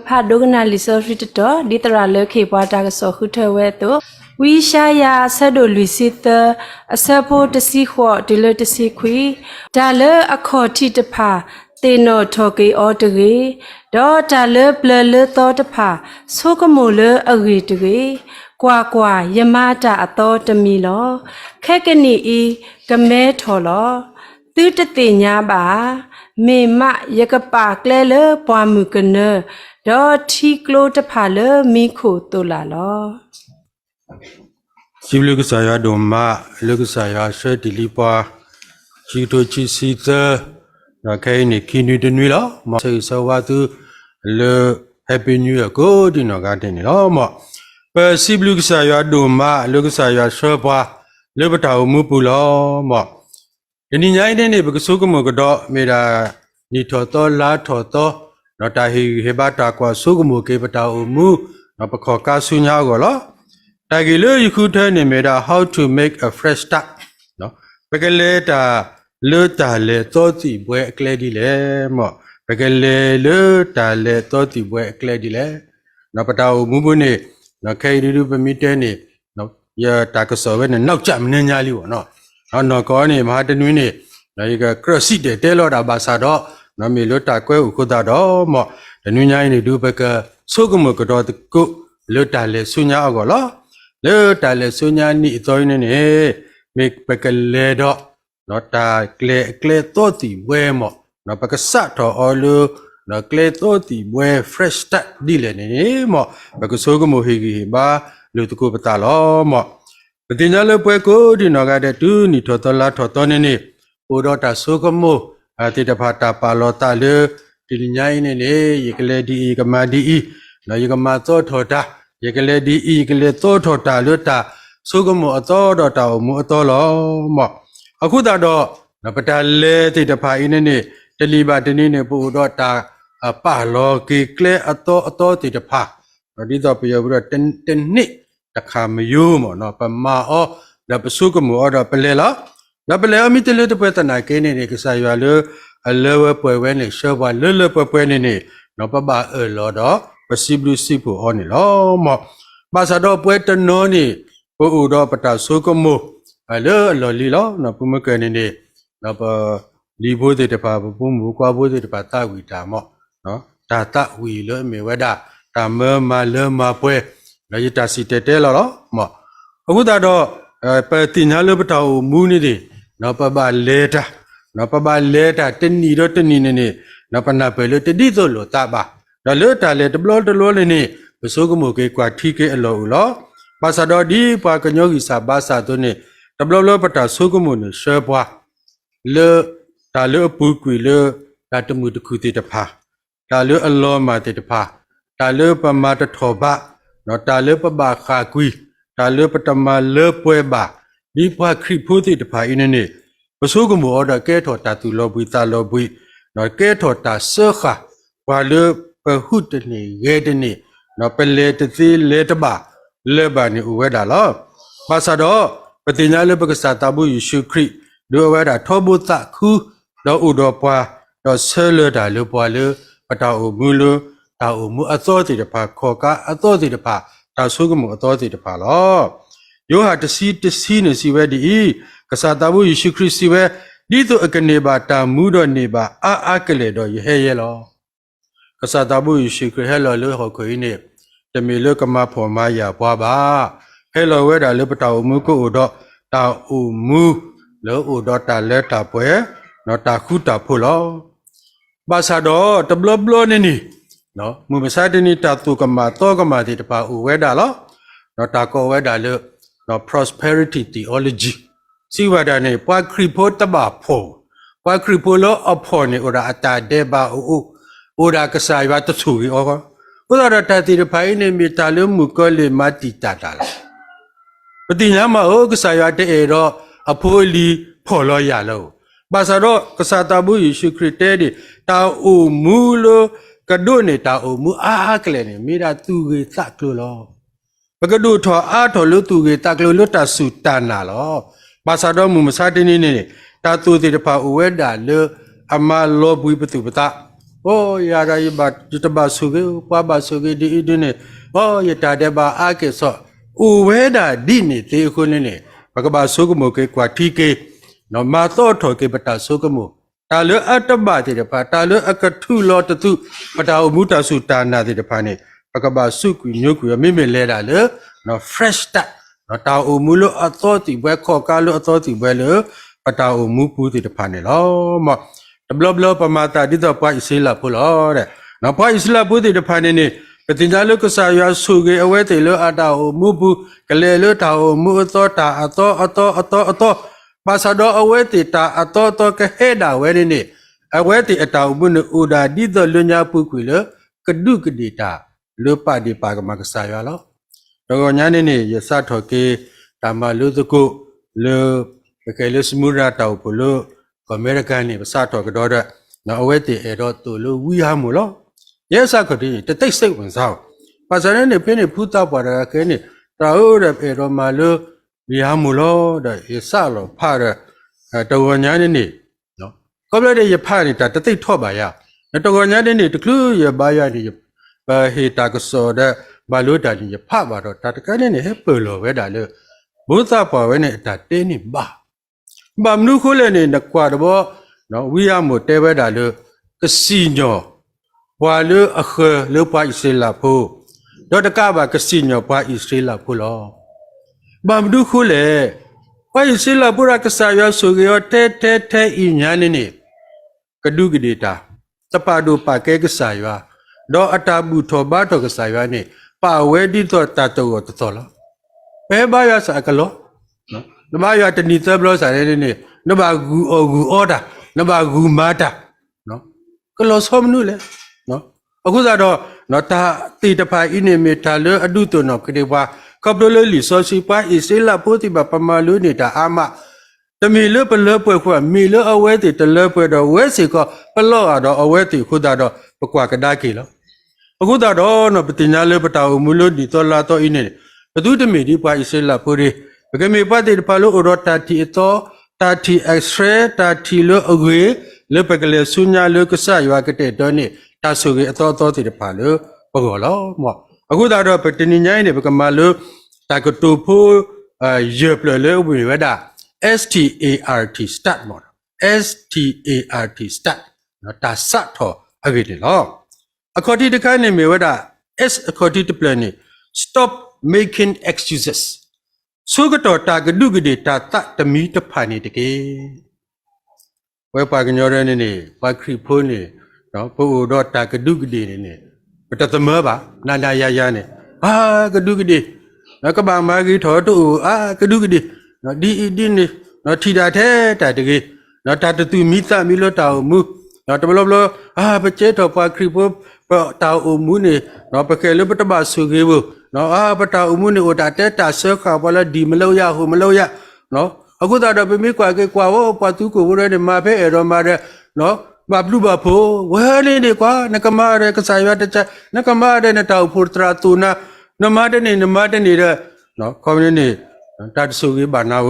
พาดูกันลิซอฟิตโตดิตราเลเคปวาตากสอคุเทเวโตวิชายาสะดลุสิตอสะโพตสิขวดิเลตสิคุยดาเลอขอทิตพาเตโนทอเกออตเกดอดาเลเปลเลตอตพาโซกโมเลอเกตเกกว่ายมาตาอตอตมีลอแค่กนีอีกะเมทอลอตื้อตะเตญาบาเมมะยกปากเลเลปวามุกเนดอทีโกลตพาเลมีโคตุลาลอจิบลูกสายดมมาลูกสายเสดิลิปาจิโตจิสิตนะแค่นี้คินุดนุยละมาใช้สวัสดิ์เลแฮปปี้นิวเอียร์ก็ดีนะกันนี่ละมาเปิดจิบลูกสายดมมาลูกสายเสปาเลบตาอุมุปุละมาทีนี้ยังไงเนี่ยบุกสุกมุกดอมีรานิทอตอลาทอตอนตาเฮบาตากว่าสุกมุกเก็บตาอุมุนะปะขอกาสุญญาก็ละตากิเลยุคุเทนี่มีรา how to make a fresh start เนาะปะกะเลตาเลตาเลโตติบวยเคลดิเลมอปะกะเลตาเลโตติบวยเคลดิเลนะปะตาอุมุบุนี่นะใครดูปะมิเตนี่เนาะยาตากะสอเวนี่นอกจากมันญาลิวเนาะนอกอนี่มหาตนุยนี่นะอีกครสิเดเตลอดาบาซาดอนะมีลตากวยอุคุตาดอมอตนุญานี่ดูปะกะสุกมุกดอตกุเลตาเลสุญญาก็ละเลตาเลสุญญานี่ตอยนี่มีปะกะเลดอနော်တာကလေတော့တီဝဲမော့နော်ပကစတ်တော်အော်လူနော်ကလေတော့တီဝဲ fresh start ဒီလေနေမော့ပကဆိုးကမိုဟီဂီဘာလူတကူပတာလောမော့ပတင်ညာလေပွဲကိုဒီနော်ကတဲ့တူနီထော်တော်လာထော်တော်နေပိုတော့တာဆိုးကမိုအတိတဖာတာပါလောတာလေဒီညိုင်းနေလေရေကလေဒီကမာဒီနော်ရေကမာသောထော်တာရေကလေဒီကလေသောထော်တာလွတ်တာဆိုးကမိုအတော်တော်တာမူအတော်လောမော့အခုတော့နပတလေတိတဖာအင်းနေတလီပါတနေနေပို့တော့တာပါလောကေကလေအတော်တိတဖာဒီတော့ပြောပြီးတော့တနှစ်တခါမယိုးမော်နော်ပမာအောဒါပစုကမောတော့ပလေလားဒါပလေအမိတလေတပွဲတနာကင်းနေကစားရွာလေအလဲဝပွဲဝဲနေရှောပါလဲပွဲနေနော်ပပလောတော့ပစီဘလူစီဖို့ဟောနေလောမော်ပါစာတော့ပွဲတနောနေပို့တော့ပတာစုကမောလော်လီလောနော်ပုမကနေနေနော်ပလီဘိုးတဲ့တပါပုမူကွာဘိုးတဲ့တပါတဝီတာမော့နော်ဒါတဝီလောမေဝဒတာမမလမပွဲလောရတာစီတဲလောမော့အခုတော့ပတိညာလောပတောမူနေတယ်နော်ပပလေတာနော်ပပလေတာတနီတော့တနီနေနော်ပနာပဲလို့တတိဆိုလို့တပါနော်လောတာလေတဘလောလေးနေပစိုးကမှုကေကွာထီကေအလောလောပါစာတော့ဒီပါကညောကြီးစာဘာစာတို့နေတဘလပတာဆုကမုန်ရှေပွားလေတာလေပူကွေလေတာတမှုတခုတိတဖာတာလေအလောမာတိတဖာတာလေပမာတထောဘနော်တာလေပဘာခါကွီတာလေပတမလေပွဲဘာဒီပွားခရိဖိုတိတဖာအင်းနေပဆုကမုအော်ဒကဲထောတာတူလောဘွီတာလောဘွီနော်ကဲထောတာဆေခါဘာလေပဟုတနေရဲတနေနော်ပလေတသိလေတဘာလေဘာနေဥဝဲတာလောပါစာတော့ပတိညာလေပကစားတဘူးယေရှုခရစ်ဒိုဝဲတာထောဘုသခုတော့ဥတော်ပွားတော့ဆဲလတာလေပွားလေပတောက်မူလူတောက်မူအသောတိတဖာခေါ်ကအသောတိတဖာတောက်ဆုကမှုအသောတိတဖာလောယောဟာတစီနေစီဝဲဒီကစားတဘူးယေရှုခရစ်စီဝဲဒီတို့အကနေပါတာမူတော့နေပါအာကလေတော့ယေဟဲရဲလောကစားတဘူးယေရှုခရစ်ဟဲလောလေဟောခွေနေတမီလေကမဖော်မယာပွားပါဟဲလောဝဲတာလေပတောက်မူကိုတော့တာအူမူလောဥဒတာလက်တာပွဲနော်တာခုတာဖို့လောဘာသာတော့တဘလဘလနေနီနော်မူမစာတနီတာတုကမာတောကမာတိတပါဥဝဲတာလောနော်တာကောဝဲတာလေနော် prosperity theology စီဝဒနေပွားခရိဖို့တပါဖို့ပွားခရိဖို့လောအဖို့နေဥရာအတာဒေဘာဥရာကစားရတဆူရောဥရာတတိရဖိုင်းနေမီတာလုံးမူကောလေမတိတာတာပတိညာမဟုတ်ကစားရတဲ့တော့အဖိုးလီဖော်လို့ရလို့ပါစာတော့ကစားတဘူးယေရှုခရစ်တဲ့တာအိုမူလို့ကဒုနေတာအိုမူအားကလေးနေမိတာသူကြီးသကလို့လောပကဒုထောအားထောလို့သူကြီးတကလို့လွတ်တာစုတနာလောပါစာတော့မူမစားတင်းနေတာသူတိတဖာဥဝဲတာလေအမလောဘွေပတုပတ โอ้ยอะไรบัดจุดบาสุเกปาบาสุเกดีดีเนี่ยโอ้ยตาเดบาอาเกสอูเวดาดีนี่เตคนเนี่ยปากบาสุกโมเกกว่าที่เกนมาโตถอยเกปตาสุกโมตาเลอัตบาติเดปาตาเลอักทุลอตตุปตาอุมุตาสุตานาติเดปาเนี่ยปากบาสุกุญุกุยไม่เมเลดาเลนเฟรชตาตาอุมุลอัตติเวขอกาลอัตติเวเลปตาอุมุปูติเดปาเนี่ยล้อมาบลบลปมาตาดิตาปาอิสลาพุลอเดนปาอิสลาพุติเดปาเนี่ยปฏิญญาลุกสายาสุเกอเวติเลอาตาอุมุปุกเลเลตาอุมุอตตาอตภาษาดออเวติตาอตกะเฮดาเวนี่อเวติอตาอุมุนอุดาดิดลุญญาปุกุเลกะดุกดิตาเลปาดิปากมากสายาลอตกญานี่ยสะทอเกตามาลุตกุเลเกเลสมุราตาอุปุโลกอเมริกันนี่ภาษาทอกดอดนะอเวติเอดอตุลวิหามุลอยะสะกดิตะติสิวันซาวภาษาเนี่ยเป็นพุทธปาระเกนี่ตาโอเรเอโรมาโลวิหามุโลดะยะสะโลพาระตวญานี่เนาะก็เลยได้ยะพานี่ตะติทอบายะตวญานี่ตะคลุยะบายะนี่บะเฮตากสอดะบาโลดานี่ยะพาบาดตะกะนี่เฮเปโลเวดาเลพุทธปาเวนี่ตะเตนี่บามนุโคเลนี่นกวาดบ่เนาะวิหามุเตเวดาเลกสิญอวาเลอะเคเลปาอิสลาพูดอตกะบากสิญอปาอิสลาพูลอบามดุคุเลปาอิสลาพูรากษายาสุเกยเทอิญานี่กะดุกดิตาตะปาดูปาเกกษายาดออัตาบุทอบาตกษายานี่ปาเวดิตอตาโตตตอลเปบายาสะกะลอเนาะนบายาตนิเตบลอสาเรนี่นบากูออดานบากูมาตาเนาะกะลอซอมนุเลเนาะအခုစားတော့နော်တာတီတဖိုင်အင်းနေမီတာလအဒုတနော်ကလေးပါကပ်ဒလလီဆိုစီပါအစ်စေလာပိုတိပါပမာလူနေတာအာမတမီလပလပွဲခွမီလအဝဲတီတလပွဲတော့ဝဲစီကပလော့ရတော့အဝဲတီခုဒါတော့ပကွာကဒါကီလောအခုဒါတော့နော်ပတိညာလပတာမူလို့ဒီတော်လာတော့အင်းနေဘသူတမီဒီပါအစ်စေလာပိုရီဘကမေပါတိပါလို့အော်တာတီတော့တာတီအက်စရဲတာတီလို့အဂွေလပကလေးဆုညာလို့ကဆရွာကတဲ့တော့နေตาสุเกอตอติปาลปกอลมอအခုဒါတော့ပတနိညာနေပကမလတာကတူဖိုယေပလလေဝိဝဒ START start မော START start နော်တာစထောအဂိတေလောအခါတိတခိုင်းနေမေဝဒ S အခါတိတပလနေ stop making excuses ဆုကတော့တာကဒုကတိတာတတမီတဖာနေတကေဝဲပါကညောရနေနေပါခရီဖိုးနေနော်ပို့တော့တာကဒုကတိနေပတသမဘာနာနာရရနေအာကဒုကတိနော်ကဘာမာဂီထောတူအာကဒုကတိနော်ဒီနေနော်ထီတာထဲတာတကေနော်တာတူမိသမီလို့တောက်မှုနော်တဘလဘလအာပကျဲတော့ပါခရီပို့တောက်အမှုနေနော်ပကဲလို့ပတဘဆူကေဘူးနော်အာပတောက်အမှုနေဟိုတာတဲတာဆွဲခါပါလားဒီမလို့ရဟိုမလို့ရနော်အခုတော့ပြမိကွာကေကွာဝပတ်သူကိုဝရနေမှာဖဲအဲ့တော့မှာနော်ဘာဘလူဘာဖိုဝဲနေကွာနကမာရကစားရတဲ့ချက်နကမာရနဲ့တောက်ဖို့တရာတူနာနမတဲ့နေတဲ့နော်ခေါင်းနေတတ်ဆူကြီးဘာနာဝ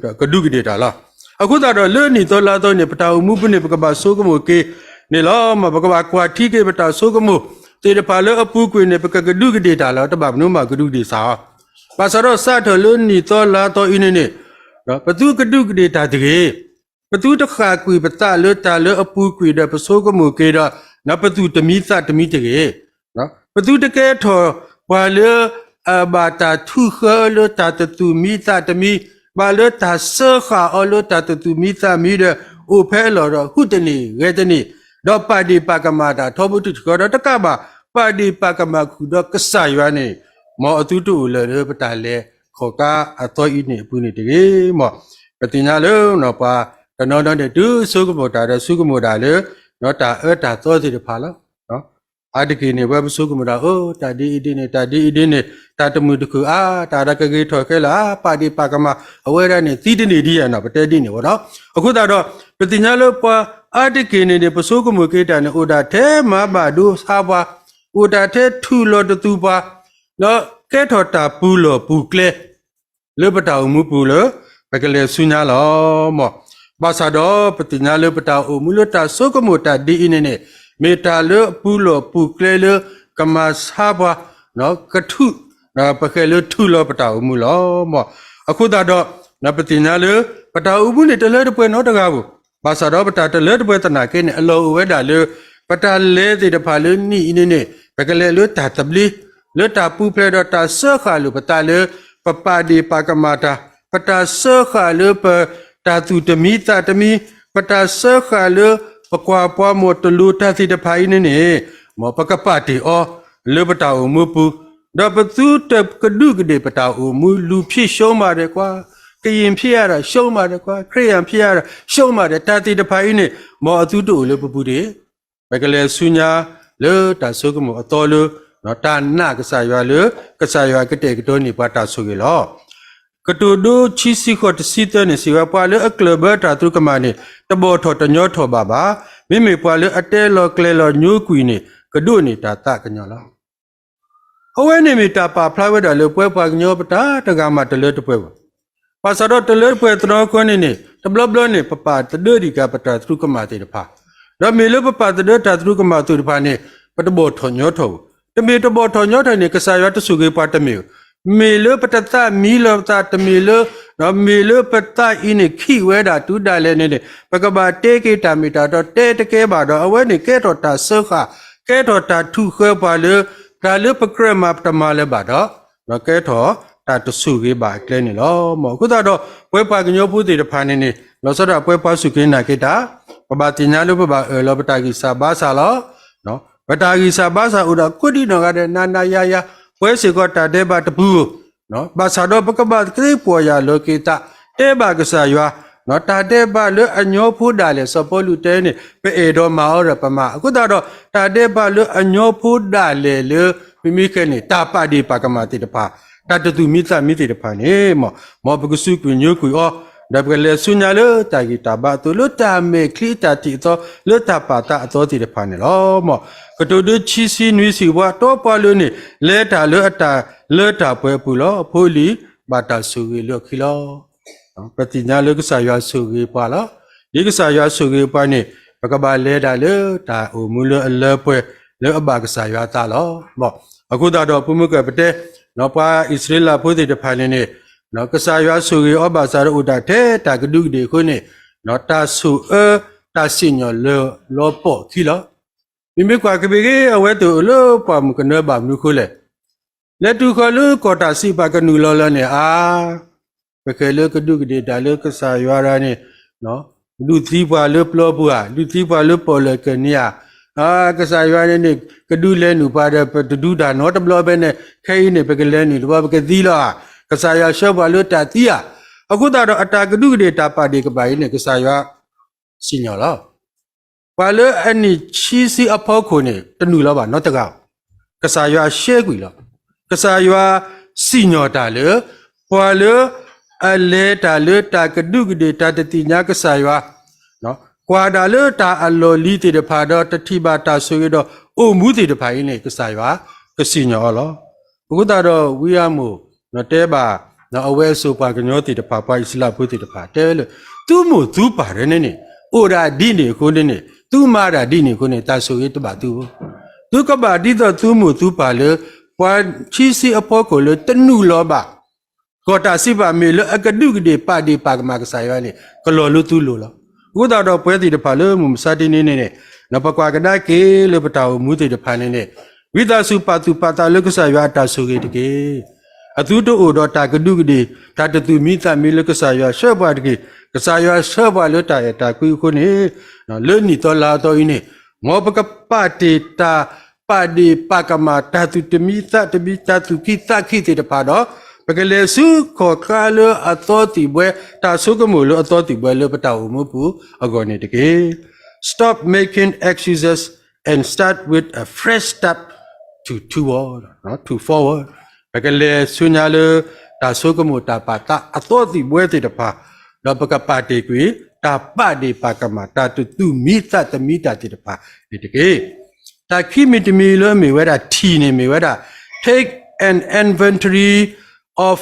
တော့ကဒုကတိတာလားအခုတော့လွနေတော့လာတော့နေပတာမှုပနေပကဘာဆိုကမိုကေနေလောမပကဘာကွာထီကေပတာဆိုကမိုတေတပါလအပူကွေနေပကကဒုကတိတာလားတဘာမနုမကဒုတိစာပါစတော့စထလွနေတော့လာတော့အင်းနေနော်ဘသူကဒုကတိတာတကေပသူတခါကွေပတလတာလအပူကွေတဲ့ပစိုးကမှုကေတော့နပသူတမိသတမိတကေနော်ပသူတကဲထော်ဝါလဘာတာထုခလတာတူမိသတမိဘာလတာဆခအလတာတူမိသမီတဲ့အိုဖဲလော်တော့ဟုတနေရဲတနေတော့ပါဒီပါကမာတာထောဘုတုကတော့တကပါပါဒီပါကမာခုတော့ကဆာရွာနေမောအတူတူလေပတာလေခေါကအတော်ဤနေပူနေတကေမောပတိညာလုံးတော့ပါတနော်တော့တူစုကမောတာတဲ့စုကမောတာလေနော်တာတာသောစီတဖာလားနော်အာတကိနေဝဘစုကမောတာအိုတာဒီအဒီနေတာတမှုတခုအာတာရကကေထော်ခဲလားပါဒီပါကမအဝဲရနေသီးတနေဒီရနော်ပတဲတိနေဘောနော်အခုတော့ပတိညာလို့ပွာအာတကိနေပစုကမောကေတာနေအိုတာထဲမပါဒုစာပွာအိုတာထဲထူလို့တူပွာနော်ကဲထော်တာပူလို့ပူကလဲလေပတောင်မှုပူလို့ဘကလေးဆုညာလောမောဘာသာတော့ပတိညာလေပတောင်အမှုလို့တာစုကမောတာဒီအင်းနေ เมตาเลปูโลปูเกลเลกมาซาบวเนาะกระทุนะปะเคเลทุโลปะตาอุมุลมอအခုတတော့နပတိညာလေပတာဥပုနေတလဲတပွဲနော်တကားဘူးဘာသာတော့ပတာတလဲတပွဲတနာကဲနေအလောဝဲတာလေပတာလဲစီတဖာလေနီနေနေပကလေလေတာတပလီလေတာပူဖလဲတော့တာဆောခါလူပတာလေပပဒီပါကမာတာပတာဆောခါလေပတာသူတမီတာတမီပတာဆောခါလေပကွာပွားမတလူတာစီတဖာနေနေမောပကပတိအောလေပတာဥမပူဒါပသူတကဒုကဒေပတာဥမူလူဖြစ်ရှုံးပါတယ်ကွာကရင်ဖြစ်ရတာရှုံးပါတယ်ကွာခရိယန်ဖြစ်ရတာရှုံးပါတယ်တာတိတဖိုင်းနေမောအသူတို့လေပပူတွေဘကလေးဆုညာလေတာဆုကမောအတော်လေနော်တာနာကစားရွာလေကစားရွာကတဲ့ကတော်နေပါတာဆုကေလောကတူဒိုချီစီခေါတစီတနေစီဝပွာလေအကလဘတာသူကမနေတဘောထောတညောထောပါပါမိမိပွာလေအတဲလောကလေလောညိုးကွီနေကဒုနေတာတကညောလောအဝဲနေမီတာပါဖလာဝဲတာလေပွဲပွားညောပတာတကမတလေတပွဲပါစတော့တလေပွဲတနောခွနေနေတဘလဘလနေပပတဒဒီကပတာသူကမတေတဖာဒါမေလပပတဒတာသူကမသူတဖာနေပတဘောထောညောထောတမေတဘောထောညောထိုင်နေကစားရတဆုကေပါတမေမေလပတသမီလပတတမေလနော်မေလပတအင်းခိဝဲတာတူတာလဲနေပကဘာတေကေတာမီတာတော့တဲတကဲပါတော့အဝဲနေကဲတော့တာဆောခကဲတော့တာထုခွဲပါလေဒါလေပကရမပတမလဲပါတော့နော်ကဲတော့တာတဆုကေပါကလဲနေလောမောခုတော့ပွဲပါကညောဖူးတေတဖာနေနေလောစတော့ပွဲပါဆုကေနာကေတာပပတိညာလို့ပပလောပတာကိစာဘာစာလောနော်ပတာကိစာဘာစာဥဒကုတိနော်ကတဲ့နာနာယာယာပွဲစီကတာတဲ့ပါတပူနော်ဘာသာတော့ပကပကိပေါ်ရလောကေတာတဲ့ပါကစားရွာနော်တာတဲ့ပါလေအညောဖူးတာလေစပေါ်လူတဲနေပေအေတော်မာရပမအခုတော့တာတဲ့ပါလေအညောဖူးတာလေလေမိမိခဲနေတာပဒီပါကမတိတပါတတတူမိသမိတိတပါနေမောပကစုကွညိုကွအောဒါပကလေဆုညာလေတာဂီတာဘာတူလတာမေခလီတာတီတော့လတာပါတာအတော်တိတပါနေလောမောကတိုဒချီစီနွီစီဘွားတော့ပါလို့နေလဲတာလေအတာလဲတာပွဲပူလောဖိုလီဘာတာဆူရီလောခီလောပတိညာလေကစားရွာဆူရီပါလောဒီကစားရွာဆူရီပါနေပကဘာလဲတာလေတာအိုမူလအလဲပွဲလေအဘာကစားရွာတာလောမောအခုတော့ပုမှုကပတဲ့နော်ပါဣသရေလဖိုးတဲ့တဖိုင်နေနော်ကစားရွာဆူရီအဘာစာရဥတာတဲ့တာကဒုဒီခုနေနော်တာဆူတာစညောလောပေါ့ခီလောမိမိကွာကဘေကေအဝဲတူလို့ပါမကနဘာမနုခိုလေလက်တူခလူကောတာစီပါကနူလောလနေအာပကလေကဒုကဒေတာလေကစားရွာရနေနော်လူသီးပွားလို့ပလောပွားလူသီးပွားလို့ပေါ်လေကနီယာအာကစားရွာနေကဒုလဲနူပါတဲ့တဒုတာနော်တဘလပဲနဲ့ခဲနေပကလဲနေလောပကသီလာကစားရွာရှော့ပါလို့တာတီးရအခုတော့အတာကဒုကဒေတာပါဒီကပိုင်နေကစားရွာစညောလောပါလေအနိချီစီအဖောက်ခုနေတနူလောပါနော်တကောက်ကစားရွာရှဲကွီလောကစားရွာစီညောတာလေပွာလေအလဲတာလေတာကဒုကဒေတာတတိညာကစားရွာနော်ကွာတာလေတာအလောလီတေတဖာတော့တတိပါတာဆိုရတော့အိုမူတေတဖာရင်းနေကစားရွာကစီညောလောဘုဒ္ဓတော့ဝိယမို့နော်တဲပါနော်အဝဲဆိုပါကညောတေတဖာပါဣစလဘုတေတဖာတဲလို့သူ့မို့သူပါတယ်နေအိုရာဒီနေကိုနေသူမာရာဒီနေကိုနေတာဆိုရတပါသူသူကပါဒီတော့သူမို့သူပါလေပွာချီစီအဖို့ကိုလေတနုလောပါကောတာစီပါမေလအကဒုကဒေပါဒီပါကမကစားရနေကလောလူသူလိုလောဥဒတော့ပွဲတီတဖာလေမူမစာတီနေနေနပကွာကဒါကေလေပတာမူတီတဖာနေဝိသစုပါသူပါတာလကစားရတာဆိုရတကေအသူတို့တော့တာကဒုကဒေတာတသူမိသမီလကစားရရှော့ပါတကေကစားရရှော့ပါလတာရတာကွီခုနေနော်လေနီတော်လာတော်င်းနေမောပကပတေတာပါဒီပါကမာတာသူတမိသတမိတာသူခိတခိတေတပါတော့ပကလေစုခေါ်ခါလအတော်တီပွဲတာဆုကမှုလအတော်တီပွဲလပတာဝမပူအကောနေတကေ stop making excuses and start with a fresh step to toward not to forward ပကလေဆုညာလတာဆုကမှုတာပါတာအတော်တီပွဲတေတပါတော့ပကပါတေကွေတာပဒီပါကမာတာသူမိသတမိတာတေတပါဒီတကေတာခိမီတမီလောမေဝဒထီနေမေဝဒ take an inventory of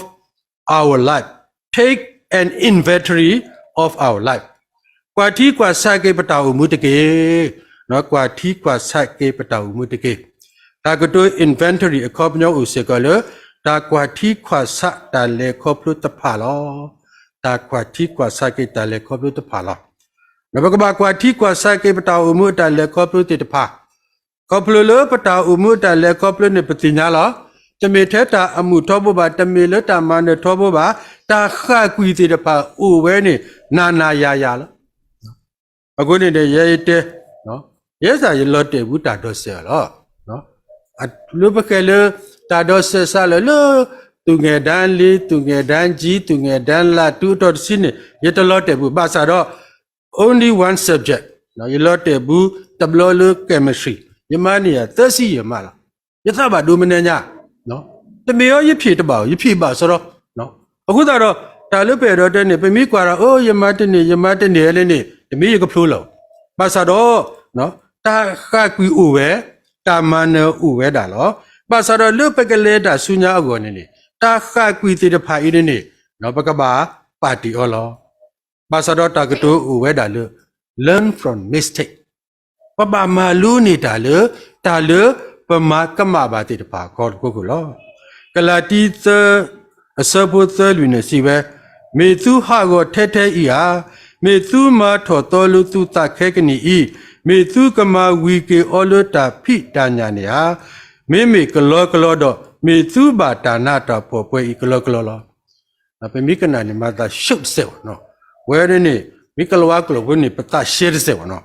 our life take an inventory of our life ကွာတီကွာစာကေပတာဥမှုတကေ နော်ကွာတီကွာဆိုင်ကေပတောက်မှုတကေတာကတို inventory အခေါပညောဥစေကလတာကွာတီကွာဆတာလေခေါပလုတဖာလောတာကွာတီကွာဆိုင်ကေတာလေခေါပလုတဖာလောနဘကဘာကွာတီကွာဆိုင်ကေပတောက်မှုတာလေခေါပလုတေတဖာခေါပလုလပတောက်မှုတာလေခေါပလုနေပတိညာလောတမေထဲတာအမှုထောဘဘာတမေလတာမနထောဘဘာတာခကွီတေတဖာဥဝဲနေနာနာယာယာလောအခုနေတဲ့ရဲတဲနော်ရဲစာရလော့တဲ့ဘူးတာတော့ဆဲလောနော်အလူပကဲလတာတော့ဆဲဆာလလောသူငယ်တန်းလေးသူငယ်တန်းကြီးသူငယ်တန်းလာတူတော့စင်းနေရတလော့တဲ့ဘူးဘာသာတော့ only one subject နော်ရလော့တဲ့ဘူးတဘလောလ chemistry ယမနီယာသက်စီယမလားယသဘာဒုမနေညာနော်တမေရောရဖြည့်တပါရဖြည့်ပါဆိုတော့နော်အခုတော့တာလွပေတော့တဲ့နေပမိကွာတော့အိုးယမတနေလေးနေတမေရကဖလို့လောဘာသာတော့နော်တာခကွီဥဝဲတာမနဥဝဲတာလောဘာသာတော့လွပကလေးတာဆုညာအကောနေတာခကွီတိတဖာဤနေနော်ပကဘာပါတီအောလောဘာသာတော့တာကတိုဥဝဲတာလ learn from mistake ပပမာလူနေတာလတာလပမာကမဘာတိတဖာခေါ်ကိုလောကလာတီသအစပုသလူနေစီပဲမေသူဟာကိုထဲထဲဤဟာမေသူမာထော်တော်လူသူတခဲကနီဤမေသူကမာဝီကေအောလတာဖိတာညာနေဟာမေကလောတော့မေသူဘာတာနာတာပေါ်ပွဲဤကလောလောအပမိကနာနေမတာရှုပ်စေနော်ဝဲရနေမိကလောကလောကနေပတာရှဲစေနော်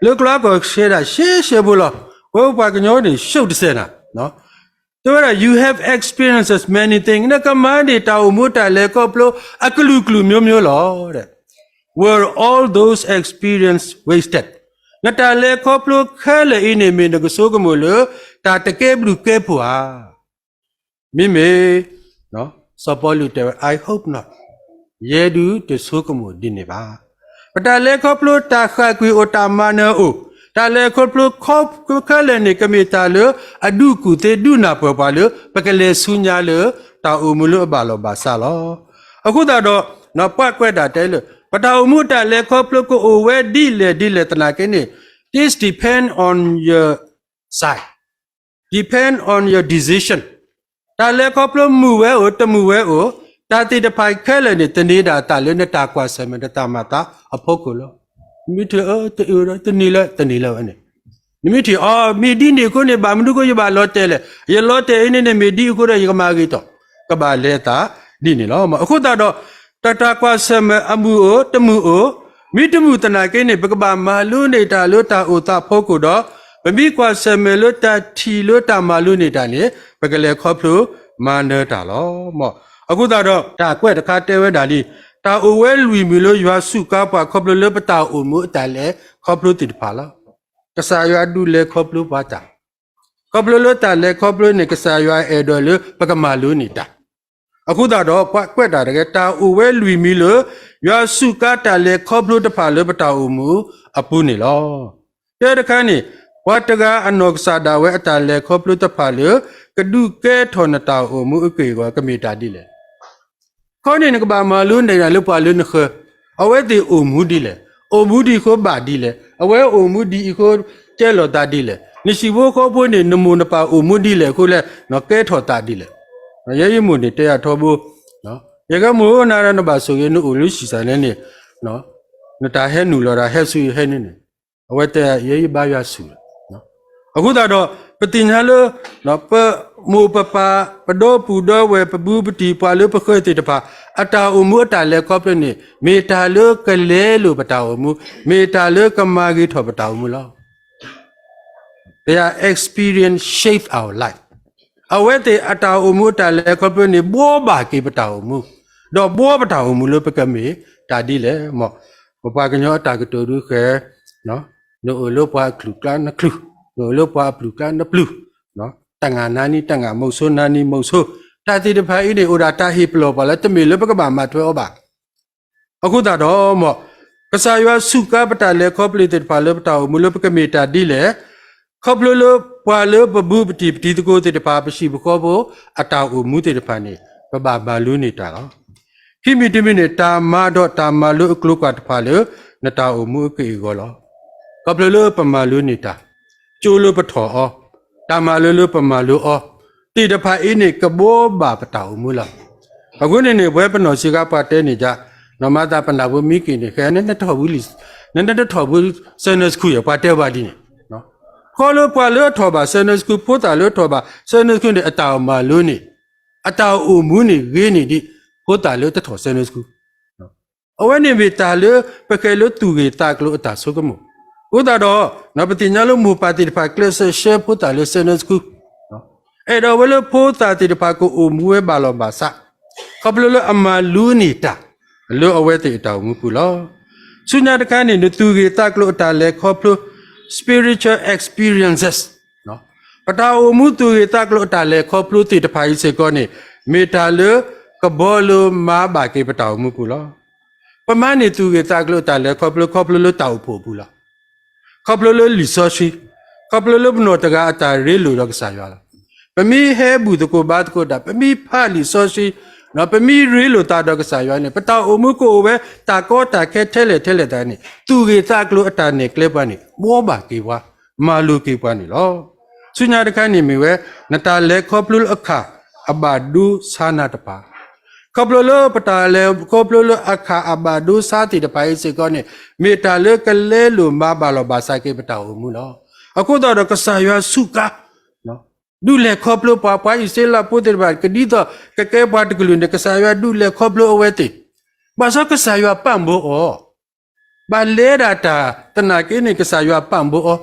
လောကလောကိုရှဲတာရှဲဘူးလားဝဲပါကညောနေရှုပ်စေနာနော်တော့ you have experiences many things နကမန်ဒီတာအမှုတာလေကောပလိုအကလူကလူမျိုးလောတဲ့ were all those experience wasted နတာလေကောပလိုခဲလေအင်းနေမင်းကဆိုကမလို့တာတကဲဘလူကဲဖွာမိမေနော်စပေါ်လူတဲ့ I hope not ယေဒူတဆိုကမဒီနေပါပတာလေကောပလိုတာခကွေအိုတာမနောတာလေခေါပလခေါပခလဲနေကမီတာလအဒုကုတေဒုနာပပလပကလေဆုညာလတာအုံမလို့ဘာလောဘာဆာလောအခုတော့နော်ပတ်ကွက်တာတဲလပတာအုံမှုတာလေခေါပလကိုအိုဝဲဒီလေတနာကင်းနေ this depend on your side depend on your decision တာလေခေါပလမူဝဲအိုတမူဝဲအိုတာတိတဖိုင်ခဲလဲနေတနေတာတာလေနေတာကွာဆမတတာမတာအဖို့ကိုလောမိထတနီလာအနေနိမိထမီဒီနေကိုနေဘာမဒုကိုရပါလောတဲလေရလောတဲအင်းနေမီဒီကိုရရမဂီတော့ကဘာလေတာဒီနေလောမအခုတော့တတကွာဆမအမှုအိုတမှုအိုမိတမှုတနာကိနေပကဘာမာလူနေတာလို့တာအိုတာဖို့ကိုတော့ဗမိကွာဆမလို့တာထီလို့တာမာလူနေတာလေပကလေခေါဖလို့မာနေတာလောမောအခုတော့တာကွက်တခါတဲဝဲတာလီတာအဝဲလူမီလို့ရွာစုကားပါခေါပလလပတာအုံမှုအတလဲခေါပလတိတပါလားကစားရွာဒူလေခေါပလပါတာခေါပလလတာလဲခေါပလနေကစားရွာအဲတော်လပကမာလူနေတာအခုတော့ကွက်တာတကယ်တာအဝဲလူမီလို့ရွာစုကားတာလဲခေါပလတဖာလပတာအုံမှုအပူနေလောတဲ့တခါနေဝတ်တကအနောကစားတာဝဲအတလဲခေါပလတဖာလကဒုကဲထော်နတာအုံမှုအကေကကမီတာဒီလေခေါနေနကဘာမလူနေတာလပလူနခအဝဲတီအုံမှုဒီလေအုံမှုဒီခိုဘာဒီလေအဝဲအုံမှုဒီခိုကျဲလော်တာဒီလေနိရှိဘိုခေါဖို့နေနမုနပါအုံမှုဒီလေခိုလေနော်ကဲထော်တာဒီလေရဲရမှုနေတရားထောဖို့နော်ရကမိုးနာရနဘာဆိုရင်နုလူရှိဆိုင်နေနော်နတာဟဲနူလော်တာဟဲဆူဟဲနေနေအဝဲတဲ့ရဲရဘာရဆူနော်အခုတော့ပတိညာလနော်ပမူပပပဒောပူဒောဝေပဘူးပတိပွာလပခွေတိတပါအတာအမှုအတာလေကောပနေမေတာလကလဲလို့ပတာအမှုမေတာလကမာဂီထောပတာအမှုလော their experience shape our life အဝဲတဲ့အတာအမှုတာလေကောပနေဘောဘာကိပတာအမှုတော့ဘောပတာအမှုလို့ပကမေတာဒီလေမောပပကညောအတာကတူရုခဲနော်နိုလို့ပွားကလူကနကလူနိုလို့ပွားပလူကနပလူနော်တန်ငါနာနီတန်ငါမုတ်ဆိုးနာနီမုတ်ဆိုးတာတိတဖိုင်နေအိုဒါတာဟိပလောပါလဲတမီလပကဘာမထွဲဩပါအခုတော့မောကစားရွာစုကပတာလေခေါပလီတဖာလပတာမူလပကမီတာဒီလေခေါပလလပွာလပဘူးပတိပတိတကိုတဖာပရှိဘခေါဘောအတာအမှုတဖာနေပဘာဘာလူနေတာကောခိမီတမီနေတာမာတော့တာမာလူအကလုကတဖာလေနတာအမှုကေကောလော ก็เปลือประมาลุนิตาจูลุปะถอตามาลุประมาลุอตีดพาอินี่กะโบบาปะตาอุมุลาအခုနေနေဘွဲပနော်စီကပါတဲနေကြနမတာပနာဘမိကိနေခဲနဲ့ထော်ဘူးလီနဲ့ထော်ဘူးဆန်နစကူရပါတဲပါဒီနော်ခေါ်လို့ပွာလို့ထော်ပါဆန်နစကူပို့တာလို့ထော်ပါဆန်နစကူနဲ့အတောင်မာလို့နေအတောင်အူမူနေရင်းနေဒီပို့တာလို့တထော်ဆန်နစကူနော်အဝဲနေမိတာလို့ပကဲလို့သူကြီးတာကလို့အတာဆုကမို့ဥဒါတော့နပတိညာလို့မူပါတိဖာကလစ်ရှေပို့တာလို့ဆန်နစကူနော်အဲ့တော့ဝလို့ပို့တာတိဖာကိုအူမူဝဲပါလို့ပါစကပလလအမလူနေတာလောအဝဲတေတောင်မူပူလောဆုညာတကန်းနေသူကြီးတကလို့တာလေခေါပလ spiritual experiences နော်ပတာအမှုသူကြီးတကလို့တာလေခေါပလတိတဖိုင်စေကောနေမေတာလကဘောလမာဘာကေပတောင်မူပူလောပမနေသူကြီးတကလို့တာလေခေါပလလတောက်ဖို့ပူလောခေါပလလလီဆိုရှိခေါပလလဘနောတကအတာရေလူတော့ကစားရလားပမီဟဲဘူးတကိုဘတ်ကိုတာပမီဖာလီဆိုရှိနော်ပမီရီလိုတာတော့ကစားရွာနေပတောက်အမှုကိုပဲတာကောတာခဲထဲလေတိုင်းနေသူကြီးတကလို့အတာနေကလစ်ပါနေဘောပါကေဝါမာလူကေပါနေလောဆုညာတခါနေမီဝဲနတာလေခေါပလူအခါအဘာဒူဆာနာတပါခေါပလူပတာလေခေါပလူအခါအဘာဒူစာတိတပိုင်စေကောနေမေတာလေကလဲလိုမဘာလောဘာစာကေပတောက်အမှုလောအခုတော့ကစားရွာစုကာနော်ดูแลครอบครัวป้าอิสระพูดถึงแบบคดีต่อแก่บ้านกลุ่มเด็กสายว่าดูแลครอบครัวเอาไว้ติบางส่วนก็สายว่าปั๊มโบอ๋อบางเล่ดาตาตนาเกนี่ก็สายว่าปั๊มโบอ๋อ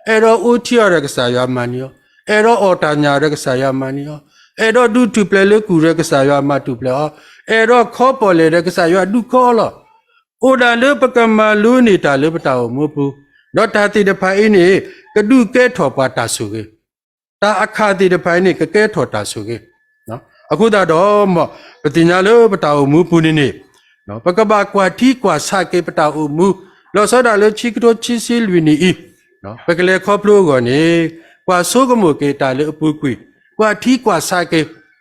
เอรออุทิอร์ก็สายว่ามันยอเอรออตาญาก็สายว่ามันยอเอรอดูทุเปลกูก็สายว่ามาทุเปลอ๋อเอรอข้อปอเลก็สายว่าดูข้อละโอดาเลปกมาลูนี่ตาเลปตาโมปูดอตาติเดพาอินี่ก็ดูแก่ถอปาตาสุเกတာအခါတိတဖိုင်နေကကဲထော်တာဆိုကေနော်အခုတော့မပတိညာလောပတာမူပူနေနေနော်ပကပကွာတီကွာစကေပတာမူလောစောတာလောချီကတိုချီစီလူနီဤနော်ပကလေခေါပလိုကောနေကွာဆိုကမိုကေတာလေအပူကွီကွာတီကွာစကေ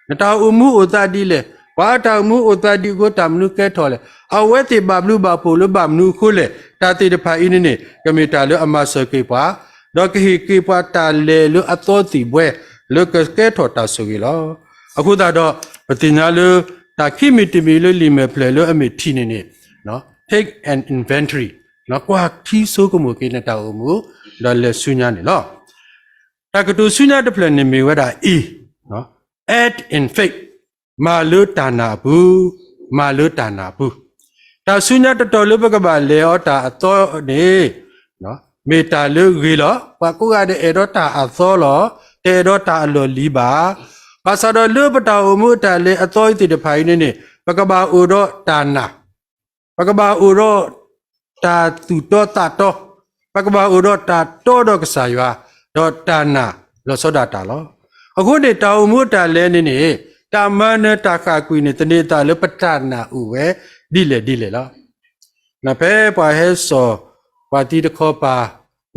နတာအမူဥတာဒီလေဝါတာမူဥတာဒီကိုတမနုကဲထော်လေအဝဲတိဘဘလူဘပိုလဘမနုခိုလေတာတိတဖိုင်နေနေကမီတာလောအမဆကေပါတော့ကိကိပတာလေလအတော်တီဘွဲလကကဲထော်တာဆိုကြီးလောအခုတော့ပတိညာလတာခိမီတီမီလလီမဲဖလေလအမီတီနေနေနော် take an inventory နော်ကွာခီဆိုကမိုကိနတာအမှုလောလေဆုညာနေလောတကတူဆုညာတဖလေနေမီဝဒါအီနော် add in faith မာလုတာနာဘူးတာဆုညာတတော်လဘကပါလေဩတာအတော်နေနော်မေတာလူကြီးလောပကုကတဲ့အေရောတာအသောလောတေရောတာအလောလီပါပါစတော်လူပတောမှုတလေအသောတိတဖိုင်နေပကဘာဥရောတာနာပကဘာဥရောတာသူတော်တာတော်ပကဘာဥရောတာတော်တော့ကစားရွာတော့တာနာလောစောဒတာလောအခုနေတောင်မှုတလေနေတာမနတာခကွီနေတနေတာလပတနာဥဝဲဒီလေလောနဖဲပွားဟဲဆောပါတီတခေါ်ပါ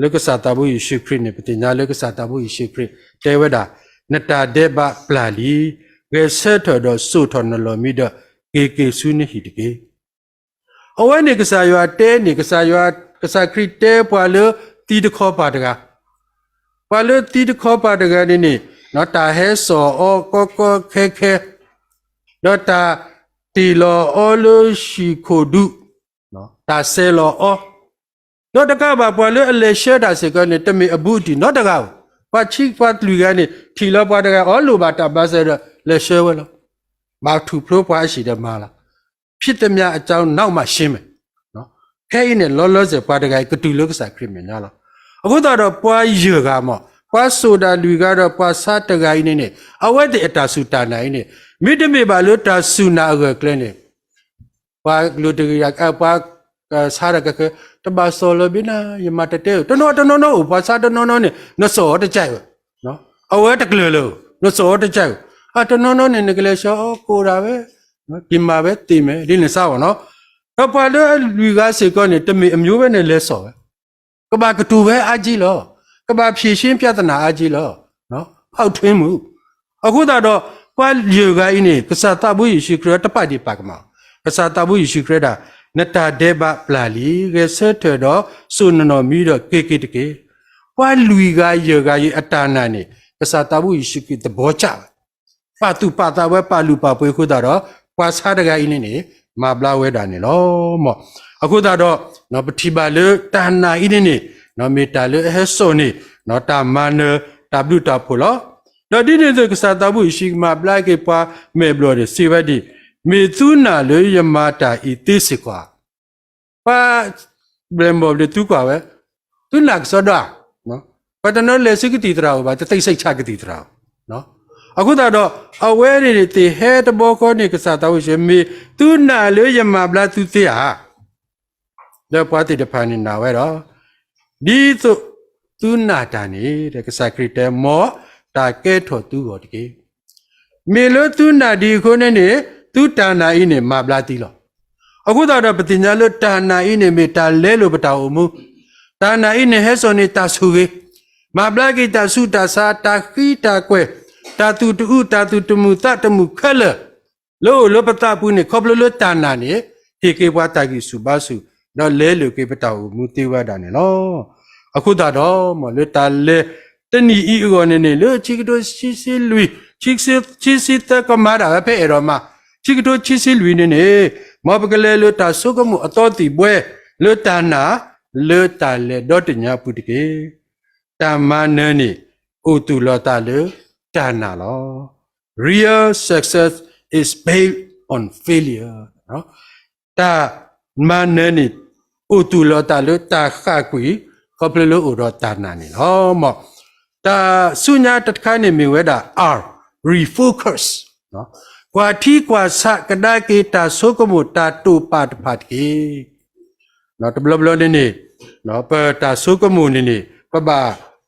လကစားတဘူးယေရှုခရစ်နဲ့ပတိညာလကစားတဘူးယေရှုခရစ်တဲဝဒါနတာဒေဘပလာလီဝေဆက်တော်တော့စုထော်နလောမီဒကေဆုနေဟိတကေအဝဲနေကစားရွာတဲနေကစားရွာကစားခရစ်တဲပွာလတီတခေါ်ပါတကားပွာလတီတခေါ်ပါတကားနေနော်တာဟဲဆောအောကောခဲနော်တာတီလောအောလရှိခိုဒုနော်တာဆဲလောအောတော့တကဘာပွာလေအလေရှဲတာစေကနေတမီအဘူးတီနော်တကာပါချိပါလူကနေထီလောပွာတကာအောလိုပါတာပါဆဲရလေရှဲဝဲလောမာထူဖလိုပွာရှိတယ်မာလားဖြစ်သည်များအကြောင်းနောက်မှရှင်းမယ်နော်ခဲရင်နဲ့လောစေပွာတကာကတူလောကစားခရစ်မြညာလားအခုတော့ပွာရေကမောပွာဆိုတာလူကတော့ပွာစားတကာနေအဝဲတဲ့အတာစုတာနိုင်နေမိတမေပါလို့တာစုနာကကလနေပွာလူတကရပွာစားရကကတဘာစောလဘိနာယမတတဲတနောဘာစားတနောနေနစောတကြိုက်နော်အဝဲတကလလို့နစောတကြိုက်တနောနေနကလေးရှောကိုတာပဲနော်ဒီမှာပဲတည်မယ်ဒီနေစားပါနော်တော့ပါလို့လူကစေကောနေတမေအမျိုးပဲနဲ့လဲစောပဲကဘာကတူပဲအကြီးလောကဘာဖြည့်ရှင်းပြဿနာအကြီးလောနော်ဖောက်ထွင်းမှုအခုတော့ပွားရေကင်းနေကစားတဘူးယေရှုခရစ်တပတ်ဒီပါကမှာကစားတဘူးယေရှုခရစ်တာ นตาเดบะปลาลีเกเซเถดอสุนนอมีดอเกเกตเกว่าลุยกายเยกายอัตานานี่กษัตริย์บุอิชิกิตบอจ่าปาตุปาตาเวปาลูปาเปคุดารอกว่าซาดกายนี่นี่มาบลาเวดานี่ลอมอคุดารอเนาะปฏิบาลตานาอินี่นี่เนาะเมตาเลเฮโซนี่เนาะตามันตาบลูตาโพลอเนาะดินี่ตกษัตริย์บุอิชิกมาบลาเกปาเมบลอเดสิวดีเมตุนาเลยยมาตาอิติสิกว่าปาเบรมบอลตุกว่าเวตุนักสดาเนาะปัตนเลสิกติตราบาตะไสชากติตราเนาะအခုတော့အဝဲတွေတည်ဟဲတဘောကောနေကစားတော့ရှင်မီသူနာလေရမဘလာသူသိဟာတော့ပွားတိတဖာနေနာဝဲတော့ဒီသူသူနာတာနေတဲ့ကစားခရစ်တဲမောတာကဲထော်သူကိုတကေမေလို့သူနာဒီခုနဲ့နေသူတာနာဤနေမဘလာတိလောအခုတော့ပတိညာလို့တာနာဤနေမေတာလဲလို့ပတောက်မှုတာနာဤနေဟဲစောနေတာဆူကေမဘလာကိတာဆုတာစာတာခိတာကွဲตาตุตุตาตุตมุตะตมุขะละโลปตะปุนี่ขอบโลตานานี่เฮเกวาตากิสุบาสุเนาะเลโลเกปตามุติวะดานี่เนาะအခုတာတော့မလေတာလေတနီဤအောနေနေလေချိကတိုရှိစီလူချိစီတကမာတာဖဲ့ရောမချိကတိုချိစီလူနေနေမောပကလေလတာဆုကမှုအတော်တီပွဲလေတာနာလေတာလေဒေါတညာပုတကေတမနနေဥတုလောတာလေTana lo. Real success is based on failure. No? Ta manani utulo ta lo ta khakwi koplo uro tana ni lo mo. Ta sunya tatkane mi weda R refocus. No? Kwa thi kwa sa kada ke ta sokomo ta tu pat phat ki. No tablo ni. No pa ta sokomo ni pa ba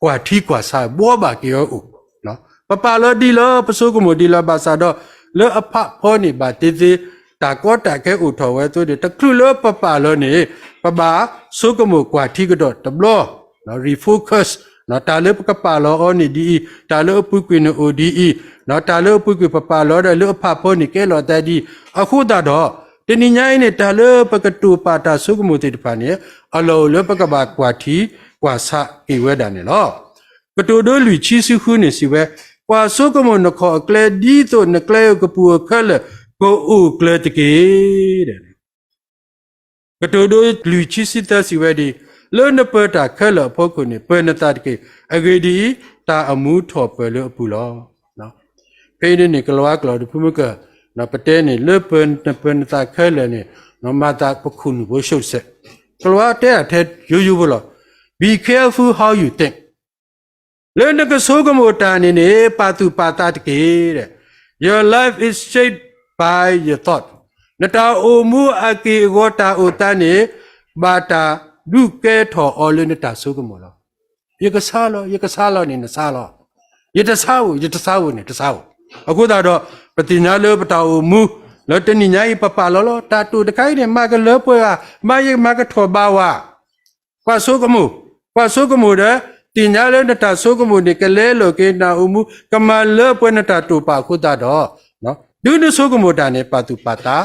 kwa thi kwa sa bo ba ki yo u. No? ปปาลดีลปสุกมุดีลบาซาดอเลอพะพอนี่บาติติตาก็ตาแค่อุทเวตัวเดตะคลุเลปปาลนี่ปบาสุกมุกว่าที่กระโดดตบลอเนาะรีโฟกัสเนาะตาเลปกปาลอนี่ดีตาเลปุกวินโอดีเนาะตาเลปุกวิปปาลอเดเลอพะพอนี่แกลอตาดีอะคูดาดอตนิญายนี่ตาเลปกตูปาตาสุกมุติตปานี่อะโลเลปกบากว่าที่กว่าสะกิเวดานี่เนาะกตูโดลุชิซิคูนี่สิเวว่าสุกมุนขอเกลดีตัวนเกลกปัวขะก็อูเกลตะเกเดกตัวโดลุชิสิตาสิเวดีเลนเปตาขะละพอคุนี่เปนตาตะเกอเกดีตาอมูถอเปเลอปุลอเนาะเพนี่กลวากลอดพุมกะนะปะเตนี่เลเปนตาขะละนี่เนาะมาตาปะคุณบ่ชุเสกลวาเตอะเทยูบ่ลอ Be careful how you thinkเลนก็สู้กับโมตานี่เนี่ยปาตุปาตาตะเกเด Your life is shaped by your thought นตาโอมูอากิโกตาโอตานี่บาตาดูเกทออเลนตาสู้กับโมลอยกซาลนี่นะซาลอยตซาวนี่ตซาวအခုဒါတော့ပတိညာလောပတာโอมูလောတနိညာပပလောလောတာတူတခိုင်းနေမကလောပွဲမယမကထောဘာဝကွာสู้กับโมเดติญาเลนตาสุกมุนิกเลโลเกนาอุมุกมาเลปวนตาตุปาคุตาดอเนาะดูนสุกมุตาเนปาตุปาตา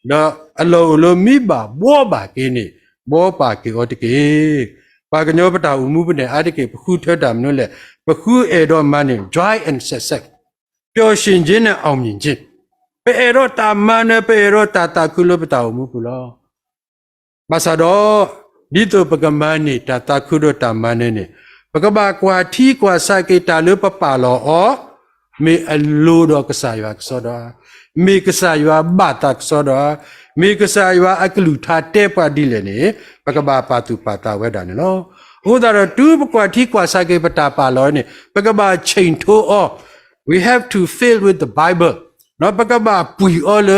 เนาะอโลโลมิบาบัวบาเกนี่บัวปาเกอตเกปากญอปตาอุมุปเนอะตเกปคุเทดามนุเลปคุเอดอมานิ joy and success ပျော်ရွှင်ခြင်းနဲ့အောင်မြင်ခြင်းပေရောတာမနပေရောတာကုလပတာอุมุကုလောမဆာဒောဒီတုပကမနိတာကုရတာမနနေปกบากว่าที่กว่าสากิตาหรือปะปาลออมีอลูดอกษายากสอดามีกษายาบาตักสอดามีกษายาอักลุธาเตปาดิเลนี่ปกบาปาตุปาตาเวดานี่เนาะโหดารตูปกว่าที่กว่าสากิปตาปาลอนี่ปกบาชิงโทอ we have to fill with the bible เนาะปกบาปุยออเล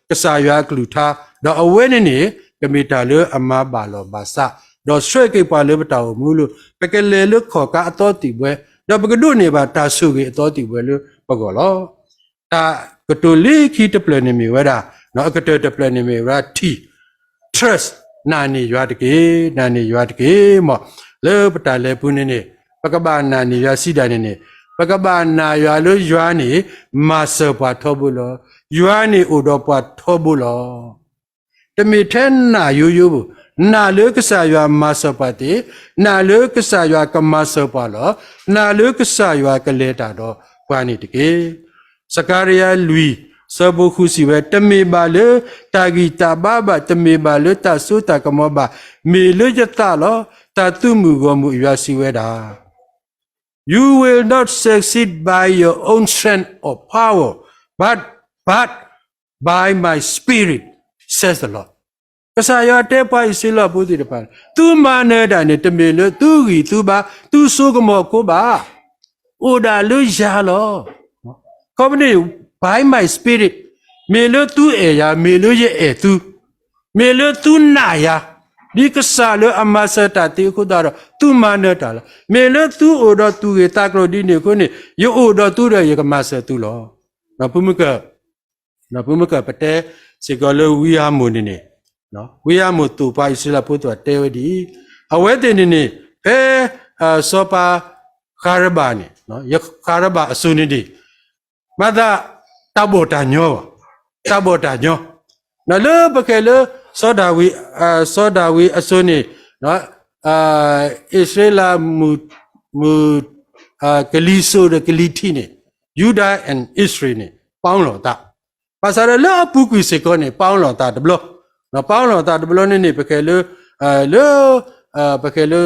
กษายากลุธาดอเวนี่กะมีตาเลอมาบาลอบาซาดอช่วยกี่ปาเลบตามูลุปะเกเลลุขอกะอตอติเวดอปะกะดุนี่บาตาสุกิอตอติเวลุปะกอลอตากะตุลีคีตะเปลนิมีเวดาเนาะกะเตตะเปลนิมีราที trust นานี่ยอตะเกมอเลปตาเลปุนี่นี่ปะกะบานานี่ยาสิดานี่ปะกะบานายาลุยานี่มาเสปะทอบุลอยานี่อุดอปะทอบุลอ တမီထဲနာယူယူနာလေကဆာယွာမဆပတိနာလေကဆာယွာကမဆပလောနာလေကဆာယွာကလေတာတော့ကွာနေတကေစကာရီယာလူစဘခုစီဝဲတမေပါလေတာဂီတာဘာဘာတမေပါလေတဆုတာကမောဘာမေလေယတလောတတုမှုကောမှုရွာစီဝဲတာ You will not succeed by your own strength or power but by my spirit says the Lord ကဆာယတဲ့ပိုင်စီလဘုဒ္ဓတပန်သူမနေတာနေတမေလေသူကြီးသူပါသူဆိုကမောကိုပါအိုဒါလူရလောကောမနေ by my spirit မေလေသူအေယာမေလေရဲ့အေသူမေလေသူနာယာဒီကဆာလေအမဆတာတေခုဒါတော့သူမနေတာလားမေလေသူအိုတော့သူရဲ့တာကလို့ဒီနေခုနေယအိုတော့သူရဲ့ကမဆသူလောနော်ဘုမကနော်ဘုမကပတဲစေကလဝီယာမုန်နေနော်ဝီယာမုတူပါဣစလာပုတ်တဲဝဒီအဝဲတင်နေဖဲစောပါခါရဘာနေနော်ယခါရဘာအဆုနေဒီမဒါတဘောတာညောနော်လေပကဲလေစောဒါဝီအဆုနေနော်ဣစလာမူကလီဆိုဒကလီတီနေယူဒာအန်ဣစရေနေပေါင်းလို့တာပါစားလေအပူကွေစေကောနေပေါင်းလို့တာတဘလို့နော်ပေါင်းလို့တာတဘလို့နေပကဲလေပကဲလေ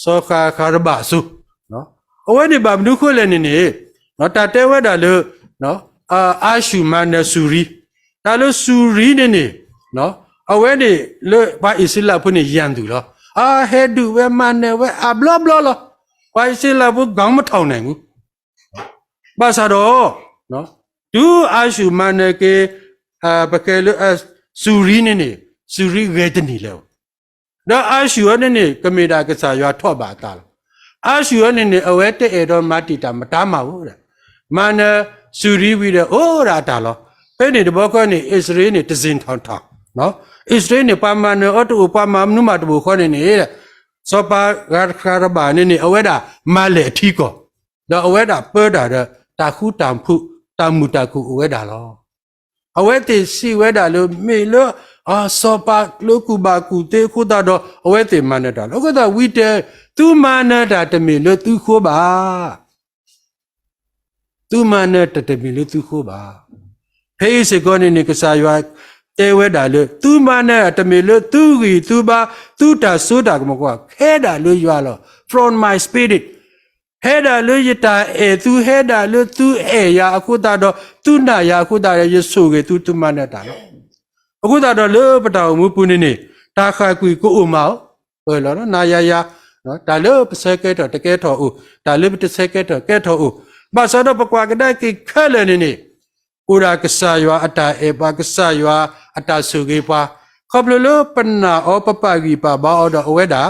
စောခါခါရဘာဆုနော်အဝဲနေဘာမနုခွလဲနေနော်တာတဲဝဲတာလေနော်အာရှုမနဆူရီဒါလေဆူရီနေနော်အဝဲနေလေဘာအစ္စလာဖုန်ရန်သူလောအာဟဲဒူဝဲမနဝဲအဘလဘလလောဘာအစ္စလာဖုခေါင်းမထောင်နိုင်ဘူးဘာသာတော့နော်ဒူအာရှုမနကေပကဲလေဆူရီနေဆူရီဝဲတနီလောတော့အာရှုရနေကမေတာကစားရွာထော့ပါတာအာရှုရနေအဝဲတဲ့တော်မတီတာမတားမှာဘူးတဲ့မနဆူရီဝီတဲ့အိုးရာတာလောဖဲနေတဘောခေါနေအစ္စရေးနေတစင်ထောင်ထောင်နော်အစ္စရေးနေပါမနအော်တူပါမနုမတဘောခေါနေနေတဲ့စောပါဂါခါရဘာနေအဝဲတာမလေအထီကောတော့အဝဲတာပဲတာတာခုတံဖုတမှုတခုအဝဲတာလောအဝဲတေစီဝဲတာလို့မေလို့စောပါလုကူဘာကူတေခုတာတော့အဝဲတေမနေတာလောကတာဝီတဲသူမနေတာတမေလို့သူခိုးပါသူမနေတာတမေလို့သူခိုးပါဖေးစေကောနေကစားရွာတဲဝဲတာလို့သူမနေတာတမေလို့သူကြီးသူပါသူတာဆိုတာကမကွာခဲတာလို့ရွာလော from my spirit ဟဲဒါလို့ရတာသူဟဲဒါလို့သူရာအခုတာတော့သူနာရာအခုတာရဆိုကေသူမနေတာလို့အခုတာတော့လေပတောင်မူပူနေတာခါကွီကိုအမောဟဲ့လောနာယာနော်ဒါလေပစကဲတော့တကဲထော်ဦးဒါလေပစကဲတော့ကဲထော်ဦးဘာသာတော့ပကွာကတဲ့ကိခဲလဲနေကိုရာကဆာယွာအတာဘာကဆာယွာအတာဆုကေပါခပ်လို့ပနာအောပပဂီပါဘာအော်တော့အဝဲတာ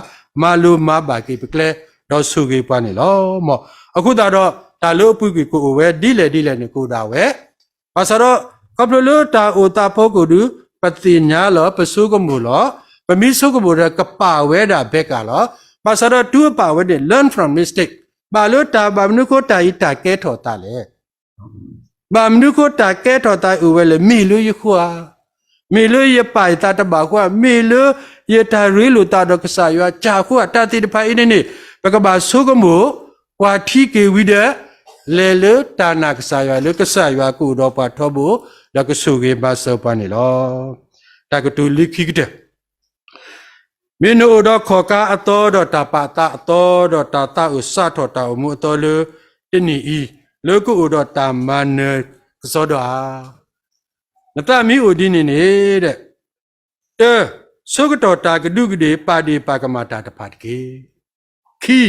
မာလူမာဘာကိပကလေတော့ဆုကေပါနေလောမောအခုတော့ဒါလို့ပုကိကိုဝဲဒီလေနေကိုတာဝဲဘာသာတော့ခပ်လို့တာအိုတာဖို့ကိုဒူပတိညာလောပစုကမူလောပမိစုကမူရကပါဝဲတာဘက်ကလောဘာသာတော့တူပါဝဲတဲ့ learn from mistake ဘာလို့တာဘာမနုကိုတာဤတာကဲထော်တာလေဘာမနုကိုတာကဲထော်တာဥဝဲလေမိလူယခွာမိလူယပိုင်တာတဘာခွာမိလူယတာရီလူတာတော့ကစားရွာကြာခွာတာတိတဖိုင်နေဘကဘာစုကမူကွာထီကေဝိဒလေလေတာနာကစားရွာလေကစားရွာကိုတော့ပါထောဘူးလကဆုကေဘာစောပနေလောတကတူလိခိကတဲ့မင်းတို့တော့ခေါ်ကားအတော်တော့တပါတာအတော်တော့တာတာဥစထောတာမှုအတော်လေတနီဤလောကုတော့တာမနကစောတော့နတမီဥဒီနေတဲ့တဲသုကတော်တာကဒုကတိပါတိပါကမတာတဖတ်ကေခီ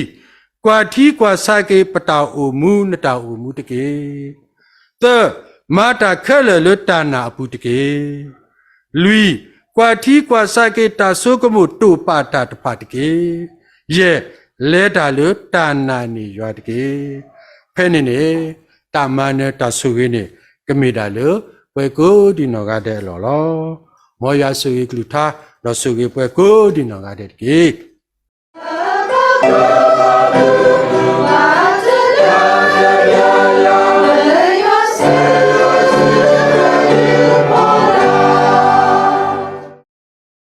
ကွာထီကွာစာကေပတောအမှုနတောအမှုတကေတဲမာတာခဲလေလတနာအပူတကေလူကွာထီကွာစာကေတာဆုကမှုတူပါတာတဖတ်တကေယေလဲတာလတနာနေရွာတကေဖဲနေတာမနေတာဆုကေနေကမိတာလဘွယ်ကိုဒီနော်ကတဲ့လောမောရဆုကေကလူသာတော့ဆုကေဘွယ်ကိုဒီနော်ကတဲ့ကေ